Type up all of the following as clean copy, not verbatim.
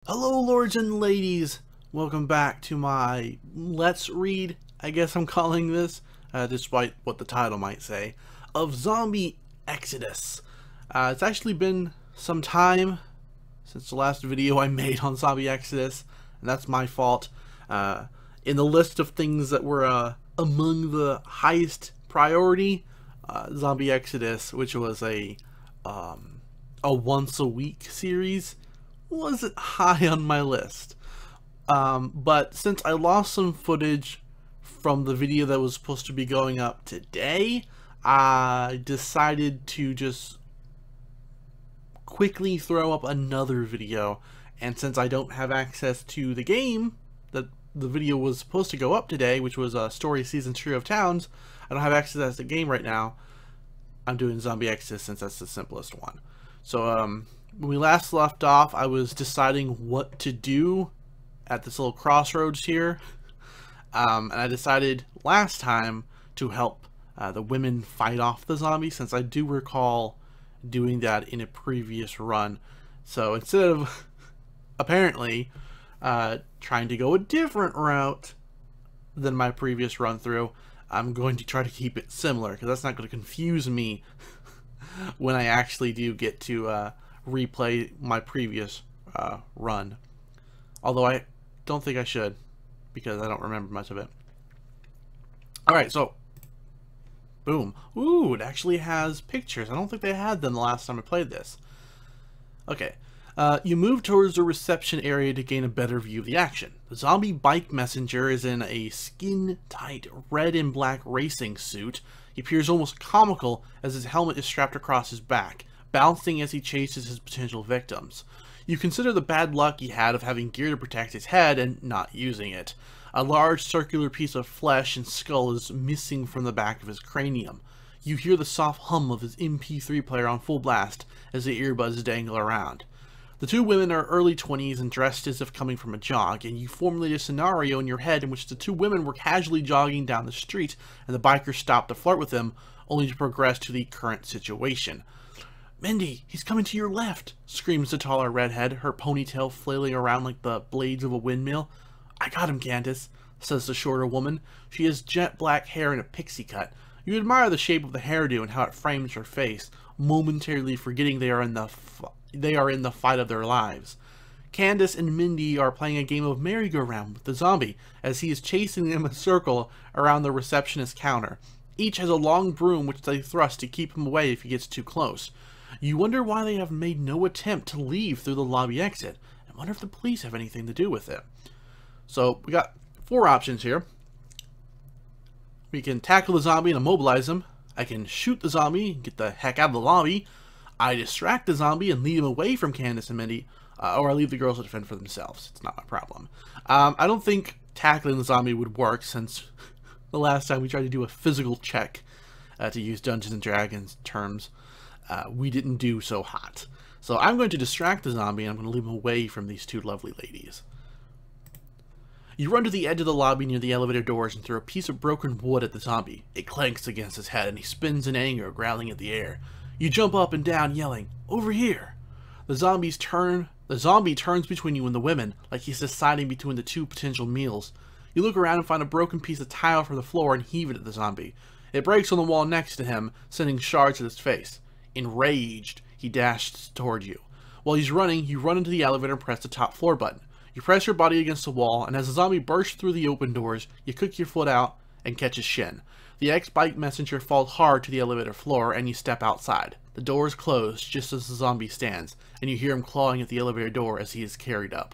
Hello, lords and ladies. Welcome back to my Let's Read, I guess I'm calling this, despite what the title might say, of Zombie Exodus. It's actually been some time since the last video I made on Zombie Exodus, and that's my fault. In the list of things that were among the highest priority, Zombie Exodus, which was a once-a-week series, wasn't high on my list. But since I lost some footage from the video that was supposed to be going up today, I decided to just quickly throw up another video. And since I don't have access to the game that the video was supposed to go up today, which was Story Season 2 of Towns, I don't have access to the game right now. I'm doing Zombie Exodus since that's the simplest one. So, when we last left off, I was deciding what to do at this little crossroads here. And I decided last time to help the women fight off the zombies, since I do recall doing that in a previous run. So instead of apparently trying to go a different route than my previous run through, I'm going to try to keep it similar, because that's not going to confuse me when I actually do get to replay my previous run. Although I don't think I should, because I don't remember much of it. Alright, so boom. Ooh, it actually has pictures. I don't think they had them the last time I played this. Okay. You move towards the reception area to gain a better view of the action. The zombie bike messenger is in a skin-tight red and black racing suit. He appears almost comical as his helmet is strapped across his back, bouncing as he chases his potential victims. You consider the bad luck he had of having gear to protect his head and not using it. A large circular piece of flesh and skull is missing from the back of his cranium. You hear the soft hum of his MP3 player on full blast as the earbuds dangle around. The two women are early 20s and dressed as if coming from a jog, and you formulate a scenario in your head in which the two women were casually jogging down the street and the biker stopped to flirt with them, only to progress to the current situation. "Mindy, he's coming to your left," screams the taller redhead, her ponytail flailing around like the blades of a windmill. "I got him, Candace," says the shorter woman. She has jet black hair and a pixie cut. You admire the shape of the hairdo and how it frames her face, momentarily forgetting they are in the fight of their lives. Candace and Mindy are playing a game of merry-go-round with the zombie, as he is chasing them in a circle around the receptionist counter. Each has a long broom which they thrust to keep him away if he gets too close. You wonder why they have made no attempt to leave through the lobby exit, and wonder if the police have anything to do with it. So, we got four options here. We can tackle the zombie and immobilize him. I can shoot the zombie and get the heck out of the lobby. I distract the zombie and lead him away from Candace and Mindy, or I leave the girls to defend for themselves. It's not my problem. I don't think tackling the zombie would work, since the last time we tried to do a physical check, to use Dungeons & Dragons terms, we didn't do so hot. So I'm going to distract the zombie and I'm going to leave him away from these two lovely ladies. You run to the edge of the lobby near the elevator doors and throw a piece of broken wood at the zombie. It clanks against his head and he spins in anger, growling at the air. You jump up and down, yelling, "Over here!" The zombie turns between you and the women, like he's deciding between the two potential meals. You look around and find a broken piece of tile from the floor and heave it at the zombie. It breaks on the wall next to him, sending shards at his face. Enraged, he dashes toward you. While he's running, you run into the elevator and press the top floor button. You press your body against the wall, and as the zombie bursts through the open doors, you kick your foot out and catch his shin. The ex-bike messenger falls hard to the elevator floor, and you step outside. The doors close just as the zombie stands, and you hear him clawing at the elevator door as he is carried up.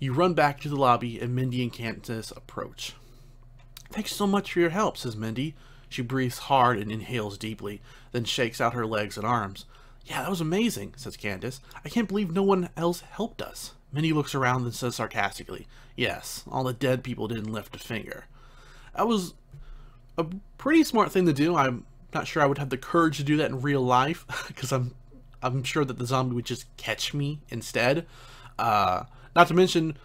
You run back to the lobby, and Mindy and Candace approach. "Thanks so much for your help," says Mindy. She breathes hard and inhales deeply, then shakes out her legs and arms. "Yeah, that was amazing," says Candace. "I can't believe no one else helped us." Mindy looks around and says sarcastically, "Yes, all the dead people didn't lift a finger." That was a pretty smart thing to do. I'm not sure I would have the courage to do that in real life, because I'm sure that the zombie would just catch me instead. Not to mention,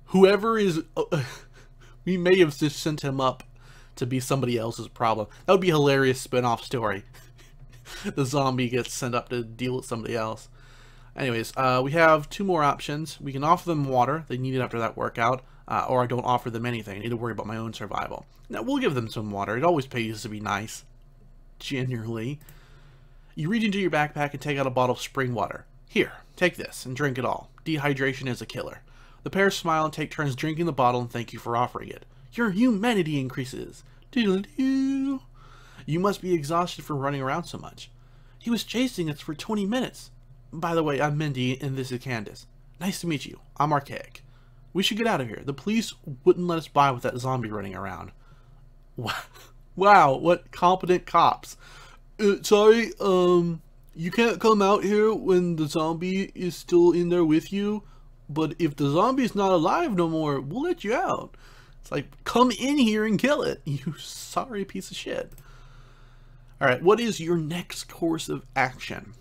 whoever is... we may have just sent him up to be somebody else's problem. That would be a hilarious spin-off story. The zombie gets sent up to deal with somebody else. Anyways, we have 2 more options. We can offer them water. They need it after that workout. Or I don't offer them anything. I need to worry about my own survival. Now, we'll give them some water. It always pays to be nice. Generally. You reach into your backpack and take out a bottle of spring water. Here, take this and drink it all. Dehydration is a killer. The pair smile and take turns drinking the bottle and thank you for offering it. Your humanity increases. Doodle-doo. You must be exhausted from running around so much. He was chasing us for 20 minutes. By the way, I'm Mindy and this is Candace. Nice to meet you. I'm Archaic. We should get out of here. The police wouldn't let us by with that zombie running around. Wow, what competent cops. Sorry, you can't come out here when the zombie is still in there with you, but if the zombie's not alive no more, we'll let you out. It's like, come in here and kill it, you sorry piece of shit. Alright, what is your next course of action?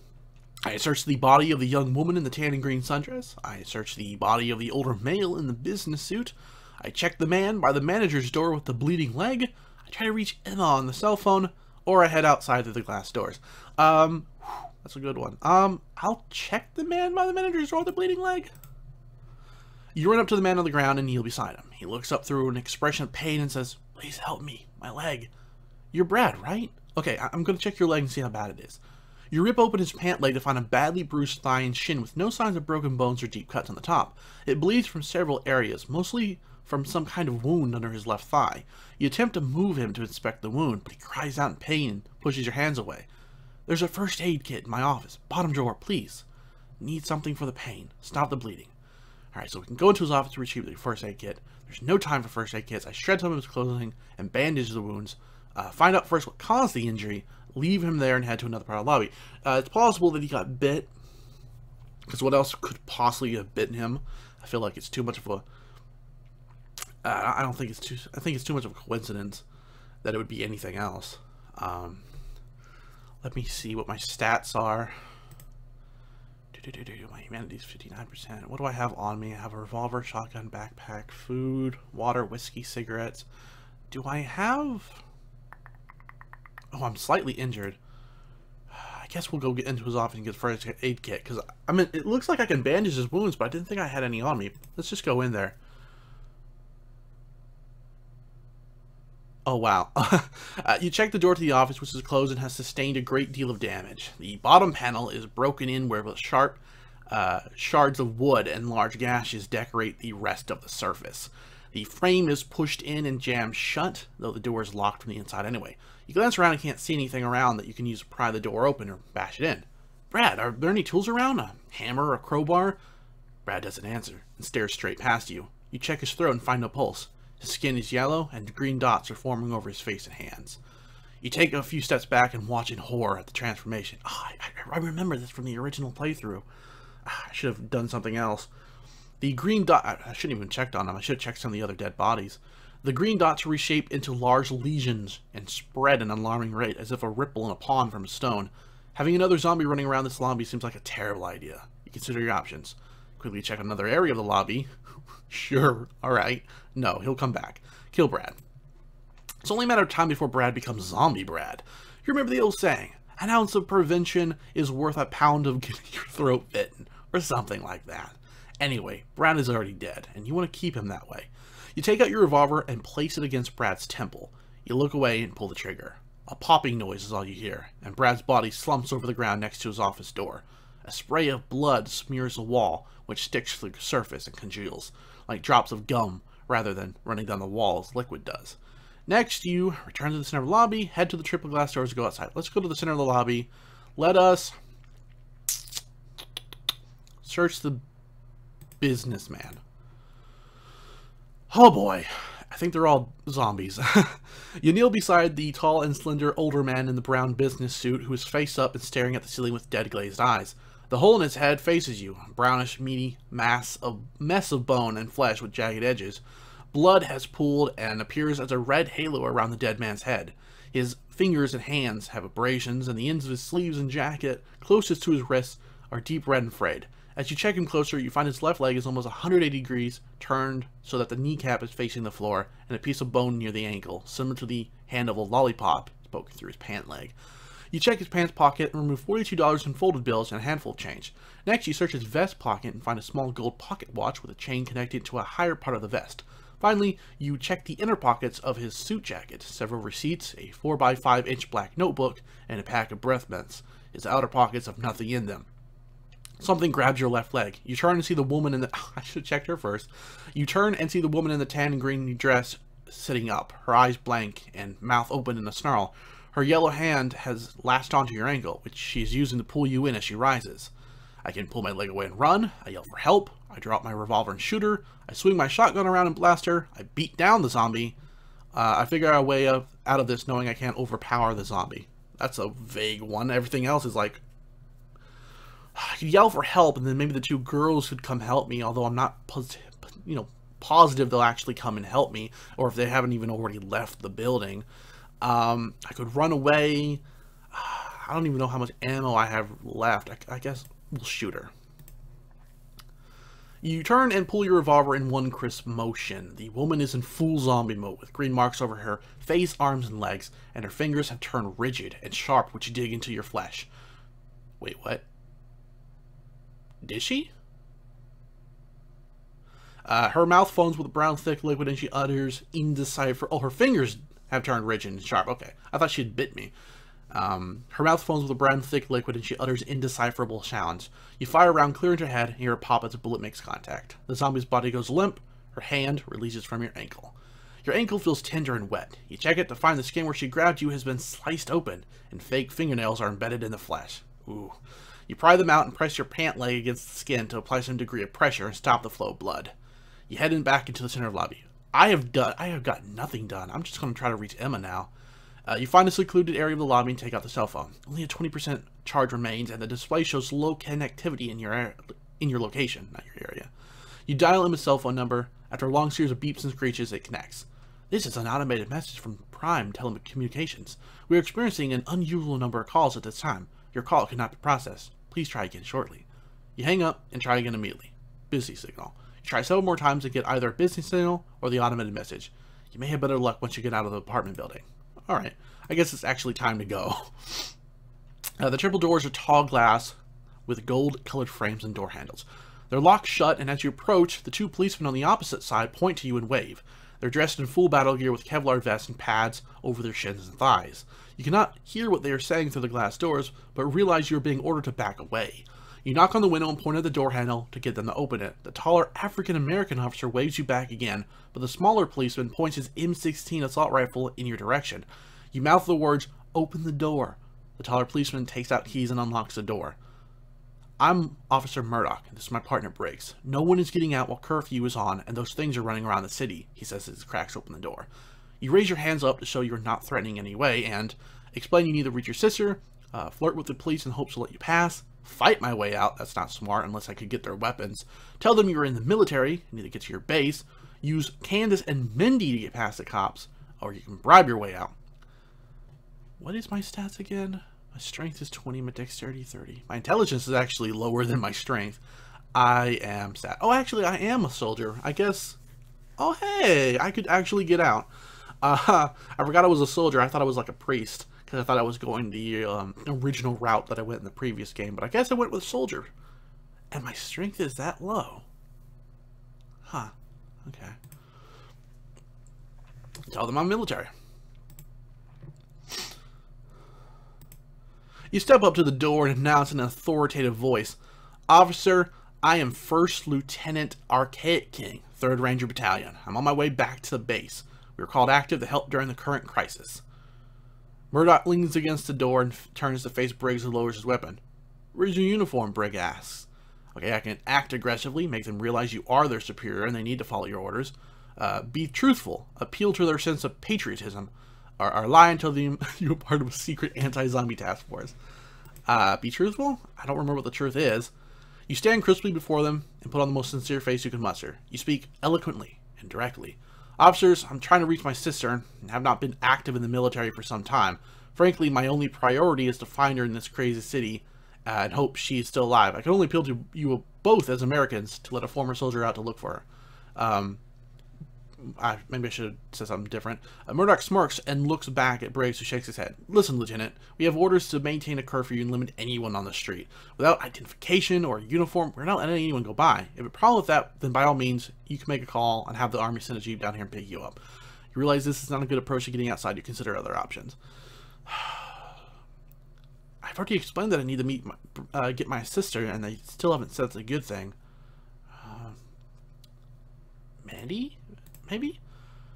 I search the body of the young woman in the tan and green sundress. I search the body of the older male in the business suit. I check the man by the manager's door with the bleeding leg. I try to reach Emma on the cell phone, or I head outside through the glass doors. That's a good one. I'll check the man by the manager's door with the bleeding leg. You run up to the man on the ground and kneel beside him. He looks up through an expression of pain and says, "Please help me, my leg." You're Brad, right? Okay, I'm gonna check your leg and see how bad it is. You rip open his pant leg to find a badly bruised thigh and shin with no signs of broken bones or deep cuts on the top. It bleeds from several areas, mostly from some kind of wound under his left thigh. You attempt to move him to inspect the wound, but he cries out in pain and pushes your hands away. There's a first aid kit in my office. Bottom drawer, please. Need something for the pain. Stop the bleeding. Alright, so we can go into his office to retrieve the first aid kit. There's no time for first aid kits. I shred some of his clothing and bandage the wounds. Find out first what caused the injury. Leave him there and head to another part of the lobby. It's plausible that he got bit, because what else could possibly have bitten him? I feel like it's too much of a... I think it's too much of a coincidence that it would be anything else. Let me see what my stats are. My humanity is 59%. What do I have on me? I have a revolver, shotgun, backpack, food, water, whiskey, cigarettes. Do I have... Oh, I'm slightly injured. I guess we'll go get into his office and get a first aid kit, because, I mean, it looks like I can bandage his wounds, but I didn't think I had any on me. Let's just go in there. Oh, wow. You check the door to the office, which is closed and has sustained a great deal of damage. The bottom panel is broken in where sharp shards of wood and large gashes decorate the rest of the surface. The frame is pushed in and jammed shut, though the door is locked from the inside anyway. You glance around and can't see anything around that you can use to pry the door open or bash it in. Brad, are there any tools around? A hammer or a crowbar? Brad doesn't answer and stares straight past you. You check his throat and find no pulse. His skin is yellow and green dots are forming over his face and hands. You take a few steps back and watch in horror at the transformation. Oh, I remember this from the original playthrough. I should have done something else. The green dot... I shouldn't even have checked on them. I should have checked some of the other dead bodies. The green dots reshape into large lesions and spread at an alarming rate, as if a ripple in a pond from a stone. Having another zombie running around this lobby seems like a terrible idea. You consider your options. Quickly check another area of the lobby. Sure, alright. No, he'll come back. Kill Brad. It's only a matter of time before Brad becomes Zombie Brad. You remember the old saying, an ounce of prevention is worth a pound of getting your throat bitten, or something like that. Anyway, Brad is already dead, and you want to keep him that way. You take out your revolver and place it against Brad's temple. You look away and pull the trigger. A popping noise is all you hear, and Brad's body slumps over the ground next to his office door. A spray of blood smears the wall, which sticks to the surface and congeals, like drops of gum, rather than running down the wall as liquid does. Next, you return to the center of the lobby, head to the triple glass doors, and go outside. Let's go to the center of the lobby. Let us search the businessman. Oh boy, I think they're all zombies. You kneel beside the tall and slender older man in the brown business suit who is face up and staring at the ceiling with dead glazed eyes. The hole in his head faces you, a brownish, meaty mess of bone and flesh with jagged edges. Blood has pooled and appears as a red halo around the dead man's head. His fingers and hands have abrasions, and the ends of his sleeves and jacket, closest to his wrists, are deep red and frayed. As you check him closer, you find his left leg is almost 180 degrees turned so that the kneecap is facing the floor, and a piece of bone near the ankle, similar to the hand of a lollipop, is poking through his pant leg. You check his pants pocket and remove $42 in folded bills and a handful of change. Next, you search his vest pocket and find a small gold pocket watch with a chain connected to a higher part of the vest. Finally, you check the inner pockets of his suit jacket, several receipts, a 4x5-inch black notebook, and a pack of breath mints. His outer pockets have nothing in them. Something grabs your left leg. You turn and see the woman in the... I should have checked her first. You turn and see the woman in the tan and green dress sitting up, her eyes blank and mouth open in a snarl. Her yellow hand has lashed onto your ankle, which she is using to pull you in as she rises. I can pull my leg away and run. I yell for help. I draw out my revolver and shoot her. I swing my shotgun around and blast her. I beat down the zombie. I figure out a way out of this knowing I can't overpower the zombie. That's a vague one. Everything else is like... I could yell for help, and then maybe the two girls could come help me, although I'm not positive they'll actually come and help me, or if they haven't even already left the building. I could run away. I don't even know how much ammo I have left. I guess we'll shoot her. You turn and pull your revolver in one crisp motion. The woman is in full zombie mode with green marks over her face, arms, and legs, and her fingers have turned rigid and sharp, which dig into your flesh. Wait, what? Did she? Her mouth foams with a brown thick liquid and she utters indecipherable... Oh, her fingers have turned rigid and sharp. Okay, I thought she'd bit me. Her mouth foams with a brown thick liquid and she utters indecipherable sounds. You fire a round clear into her head and hear a pop as a bullet makes contact. The zombie's body goes limp. Her hand releases from your ankle. Your ankle feels tender and wet. You check it to find the skin where she grabbed you has been sliced open and fake fingernails are embedded in the flesh. Ooh. You pry them out and press your pant leg against the skin to apply some degree of pressure and stop the flow of blood. You head back into the center of the lobby. I have got nothing done. I'm just going to try to reach Emma now. You find a secluded area of the lobby and take out the cell phone. Only a 20% charge remains, and the display shows low connectivity in your location, not your area. You dial Emma's cell phone number. After a long series of beeps and screeches, it connects. This is an automated message from Prime Telecommunications. We are experiencing an unusual number of calls at this time. Your call cannot be processed. Please try again shortly. You hang up and try again immediately. Busy signal. You try several more times to get either a busy signal or the automated message. You may have better luck once you get out of the apartment building. Alright, I guess it's actually time to go. The triple doors are tall glass with gold-colored frames and door handles. They're locked shut, and as you approach, the two policemen on the opposite side point to you and wave. They're dressed in full battle gear with Kevlar vests and pads over their shins and thighs. You cannot hear what they are saying through the glass doors, but realize you are being ordered to back away. You knock on the window and point at the door handle to get them to open it. The taller African-American officer waves you back again, but the smaller policeman points his M16 assault rifle in your direction. You mouth the words, "Open the door." The taller policeman takes out keys and unlocks the door. I'm Officer Murdoch, and this is my partner Briggs. No one is getting out while curfew is on, and those things are running around the city, he says as he cracks open the door. You raise your hands up to show you're not threatening in any way, and explain you need to reach your sister, flirt with the police in hopes to let you pass, fight my way out, that's not smart unless I could get their weapons, tell them you're in the military, you need to get to your base, use Candace and Mindy to get past the cops, or you can bribe your way out. What is my stats again? My strength is 20, my dexterity 30. My intelligence is actually lower than my strength. I am sad. Oh, actually, I am a soldier. I guess... Oh, hey! I could actually get out. I forgot I was a soldier. I thought I was like a priest, because I thought I was going the original route that I went in the previous game. But I guess I went with soldier. And my strength is that low. Huh. Okay. Tell them I'm military. You step up to the door and announce in an authoritative voice, "Officer, I am First Lieutenant Archaic King, 3rd Ranger Battalion. I'm on my way back to the base. We were called active to help during the current crisis." Murdoch leans against the door and turns to face Briggs, who lowers his weapon. "Where's your uniform?" Briggs asks. Okay, I can act aggressively, make them realize you are their superior and they need to follow your orders. Be truthful, appeal to their sense of patriotism, or lie and tell them you're part of a secret anti-zombie task force. Be truthful? I don't remember what the truth is. You stand crisply before them and put on the most sincere face you can muster. You speak eloquently and directly. "Officers, I'm trying to reach my sister and have not been active in the military for some time. Frankly, my only priority is to find her in this crazy city and hope she is still alive. I can only appeal to you both as Americans to let a former soldier out to look for her." maybe I should have said something different. Murdoch smirks and looks back at Briggs, who shakes his head. Listen, Lieutenant, we have orders to maintain a curfew and limit anyone on the street. Without identification or uniform, we're not letting anyone go by. If you have a problem with that, then by all means, you can make a call and have the Army send a Jeep down here and pick you up. You realize this is not a good approach to getting outside. You consider other options. I've already explained that I need to meet get my sister, and they still haven't said it's a good thing. Mandy? Maybe?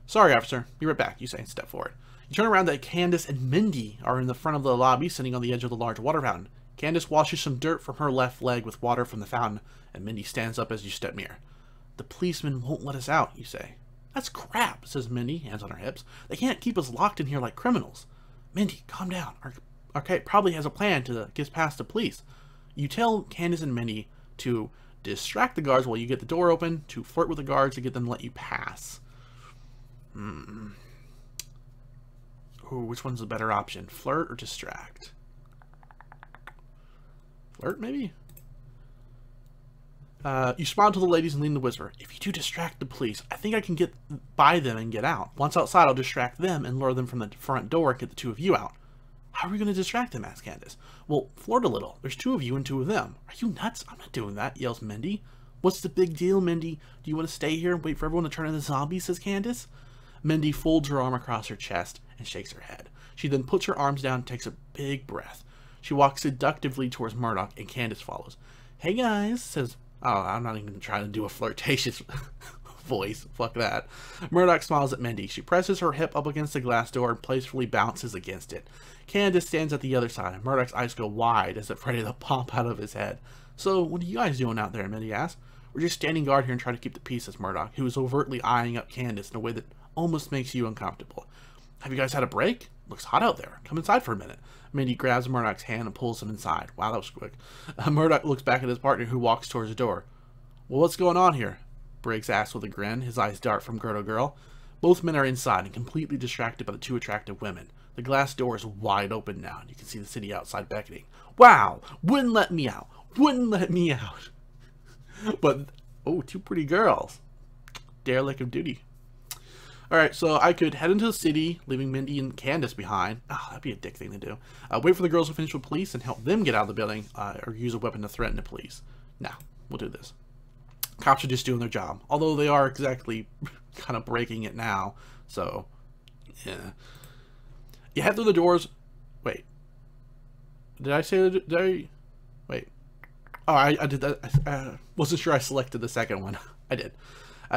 Sorry, officer. Be right back, you say, and step forward. You turn around that Candace and Mindy are in the front of the lobby, sitting on the edge of the large water fountain. Candace washes some dirt from her left leg with water from the fountain, and Mindy stands up as you step near. The policeman won't let us out, you say. That's crap, says Mindy, hands on her hips. They can't keep us locked in here like criminals. Mindy, calm down. Arcade probably has a plan to get past the police. You tell Candace and Mindy to distract the guards while you get the door open, to flirt with the guards to get them to let you pass. Ooh, which one's the better option? Flirt or distract? Flirt, maybe? You smile to the ladies and lean to whisper. If you do distract the police, I think I can get by them and get out. Once outside, I'll distract them and lure them from the front door and get the two of you out. How are we going to distract them? Asked Candace. Well, flirt a little. There's two of you and two of them. Are you nuts? I'm not doing that, yells Mindy. What's the big deal, Mindy? Do you want to stay here and wait for everyone to turn into zombies, says Candace. Mindy folds her arm across her chest and shakes her head. She then puts her arms down and takes a big breath. She walks seductively towards Murdoch, and Candace follows. Hey guys, says... Oh, I'm not even trying to do a flirtatious voice. Fuck that. Murdoch smiles at Mindy. She presses her hip up against the glass door and playfully bounces against it. Candace stands at the other side, and Murdoch's eyes go wide as if ready to pop out of his head. So, what are you guys doing out there? Mindy asks. We're just standing guard here and trying to keep the peace, says Murdoch, who is overtly eyeing up Candace in a way that almost makes you uncomfortable. Have you guys had a break? Looks hot out there. Come inside for a minute. Mindy grabs Murdoch's hand and pulls him inside. Wow, that was quick. Murdoch looks back at his partner, who walks towards the door. Well, what's going on here? Briggs asks with a grin. His eyes dart from girl to girl. Both men are inside and completely distracted by the two attractive women. The glass door is wide open now, and you can see the city outside beckoning. Wow! Wouldn't let me out! Wouldn't let me out! But, oh, two pretty girls. Derelict of duty. Alright, so I could head into the city, leaving Mindy and Candace behind. Oh, that'd be a dick thing to do. Wait for the girls to finish with police and help them get out of the building, or use a weapon to threaten the police. Nah, we'll do this. Cops are just doing their job, although they are exactly kind of breaking it now, so, yeah. You head through the doors. Wait. Did I say that? Wait. Oh, I did that. I wasn't sure I selected the second one. I did.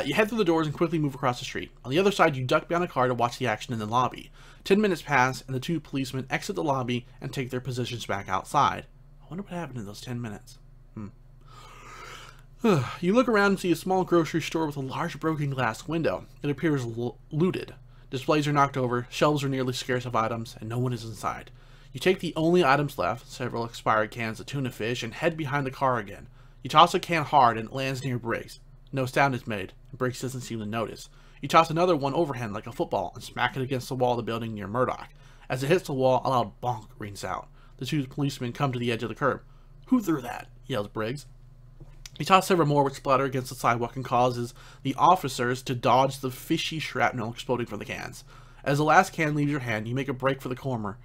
You head through the doors and quickly move across the street. On the other side, you duck behind a car to watch the action in the lobby. 10 minutes pass, and the two policemen exit the lobby and take their positions back outside. I wonder what happened in those 10 minutes. You look around and see a small grocery store with a large broken glass window. It appears looted. Displays are knocked over, shelves are nearly scarce of items, and no one is inside. You take the only items left, several expired cans of tuna fish, and head behind the car again. You toss a can hard and it lands near Briggs. No sound is made, and Briggs doesn't seem to notice. You toss another one overhand like a football and smack it against the wall of the building near Murdoch. As it hits the wall, a loud bonk rings out. The two policemen come to the edge of the curb. Who threw that? Yells Briggs. You toss several more which splatter against the sidewalk and causes the officers to dodge the fishy shrapnel exploding from the cans. As the last can leaves your hand, you make a break for the corner,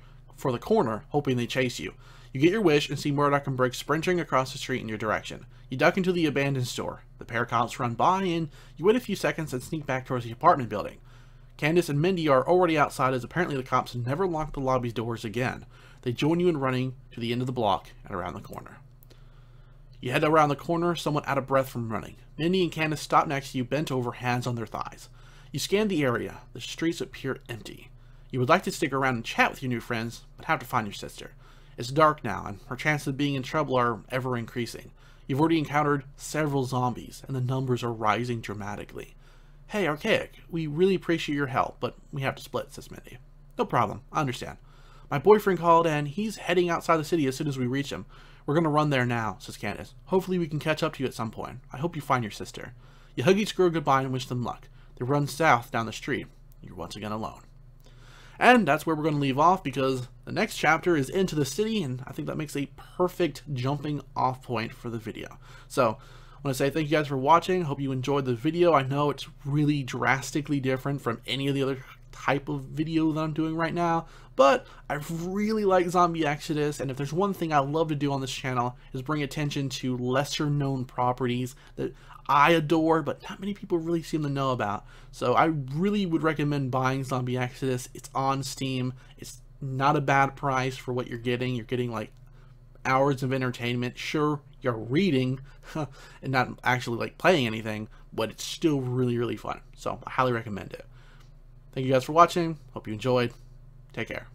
hoping they chase you. You get your wish and see Murdoch and Briggs sprinting across the street in your direction. You duck into the abandoned store. The pair of cops run by and you wait a few seconds and sneak back towards the apartment building. Candace and Mindy are already outside as apparently the cops never locked the lobby's doors again. They join you in running to the end of the block and around the corner. You head around the corner, somewhat out of breath from running. Mindy and Candace stop next to you, bent over, hands on their thighs. You scan the area. The streets appear empty. You would like to stick around and chat with your new friends, but have to find your sister. It's dark now, and her chances of being in trouble are ever increasing. You've already encountered several zombies, and the numbers are rising dramatically. Hey, Archaic, we really appreciate your help, but we have to split, says Mindy. No problem, I understand. My boyfriend called, and he's heading outside the city as soon as we reach him. We're gonna run there now, says Candace. Hopefully we can catch up to you at some point. I hope you find your sister. You hug each girl goodbye and wish them luck. They run south down the street. You're once again alone. And that's where we're going to leave off, because the next chapter is into the city, and I think that makes a perfect jumping off point for the video. So, want to say thank you guys for watching. Hope you enjoyed the video. I know it's really drastically different from any of the other type of video that I'm doing right now, but I really like Zombie Exodus, and if there's one thing I love to do on this channel is bring attention to lesser known properties that I adore but not many people really seem to know about. So I really would recommend buying Zombie Exodus. It's on Steam. It's not a bad price for what you're getting. You're getting like hours of entertainment. Sure, you're reading and not actually like playing anything, but it's still really fun. So I highly recommend it. Thank you guys for watching. Hope you enjoyed. Take care.